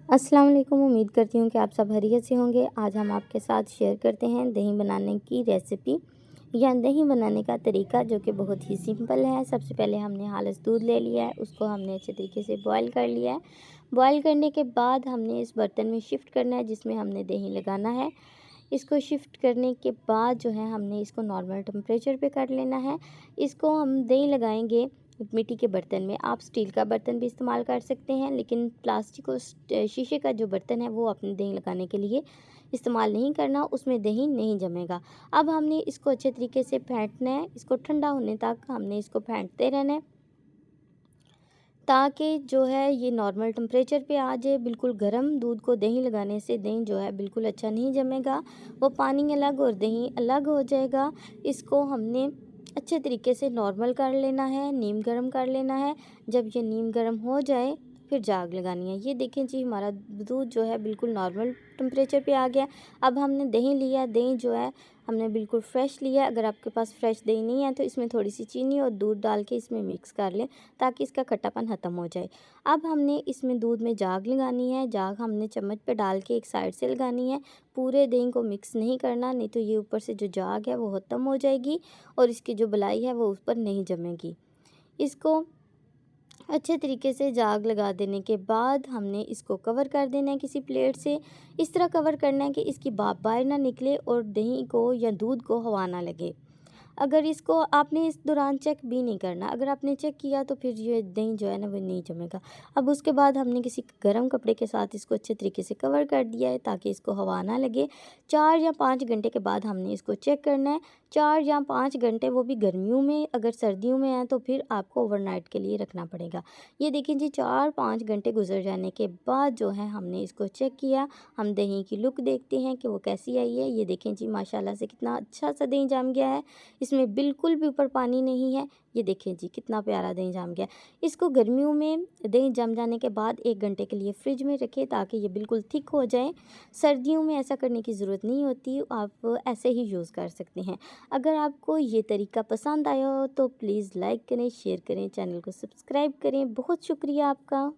अस्सलाम वालेकुम। उम्मीद करती हूँ कि आप सब खैरियत से होंगे। आज हम आपके साथ शेयर करते हैं दही बनाने की रेसिपी या दही बनाने का तरीका, जो कि बहुत ही सिंपल है। सबसे पहले हमने हालिस दूध ले लिया है, उसको हमने अच्छे तरीके से बॉईल कर लिया है। बॉईल करने के बाद हमने इस बर्तन में शिफ्ट करना है जिसमें हमने दही लगाना है। इसको शिफ्ट करने के बाद जो है हमने इसको नॉर्मल टेम्परेचर पे कर लेना है। इसको हम दही लगाएंगे मिट्टी के बर्तन में। आप स्टील का बर्तन भी इस्तेमाल कर सकते हैं, लेकिन प्लास्टिक और शीशे का जो बर्तन है वो अपने दही लगाने के लिए इस्तेमाल नहीं करना, उसमें दही नहीं जमेगा। अब हमने इसको अच्छे तरीके से फेंटना है। इसको ठंडा होने तक हमने इसको फेंटते रहना है ताकि जो है ये नॉर्मल टेम्परेचर पे आ जाए। बिल्कुल गर्म दूध को दही लगाने से दही जो है बिल्कुल अच्छा नहीं जमेगा, वो पानी अलग और दही अलग हो जाएगा। इसको हमने अच्छे तरीके से नॉर्मल कर लेना है, नीम गर्म कर लेना है। जब ये नीम गर्म हो जाए फिर जाग लगानी है। ये देखें जी, हमारा दूध जो है बिल्कुल नॉर्मल टेम्परेचर पे आ गया। अब हमने दही लिया, दही जो है हमने बिल्कुल फ्रेश लिया। अगर आपके पास फ्रेश दही नहीं है तो इसमें थोड़ी सी चीनी और दूध डाल के इसमें मिक्स कर लें ताकि इसका खट्टापन ख़त्म हो जाए। अब हमने इसमें दूध में जाग लगानी है। जाग हमने चम्मच पे डाल के एक साइड से लगानी है। पूरे दही को मिक्स नहीं करना, नहीं तो ये ऊपर से जो जाग है वो ख़त्म हो जाएगी और इसकी जो बलाई है वो उस पर नहीं जमेगी। इसको अच्छे तरीके से जाग लगा देने के बाद हमने इसको कवर कर देना है किसी प्लेट से। इस तरह कवर करना है कि इसकी भाप बाहर ना निकले और दही को या दूध को हवा ना लगे। अगर इसको आपने इस दौरान चेक भी नहीं करना, अगर आपने चेक किया तो फिर ये दही जो है ना वो नहीं जमेगा। अब उसके बाद हमने किसी गर्म कपड़े के साथ इसको अच्छे तरीके से कवर कर दिया है ताकि इसको हवा ना लगे। 4 या 5 घंटे के बाद हमने इसको चेक करना है। 4 या 5 घंटे, वो भी गर्मियों में। अगर सर्दियों में है तो फिर आपको ओवरनाइट के लिए रखना पड़ेगा। ये देखिए जी, 4-5 घंटे गुजर जाने के बाद जो है हमने इसको चेक किया। हम दही की लुक देखते हैं कि वो कैसी आई है। ये देखें जी, माशाल्लाह से कितना अच्छा सा दही जम गया है। इसमें बिल्कुल भी ऊपर पानी नहीं है। ये देखें जी, कितना प्यारा दही जम गया। इसको गर्मियों में दही जम जाने के बाद 1 घंटे के लिए फ्रिज में रखें ताकि ये बिल्कुल थिक हो जाए। सर्दियों में ऐसा करने की ज़रूरत नहीं होती, आप ऐसे ही यूज़ कर सकते हैं। अगर आपको ये तरीका पसंद आया हो तो प्लीज़ लाइक करें, शेयर करें, चैनल को सब्सक्राइब करें। बहुत शुक्रिया आपका।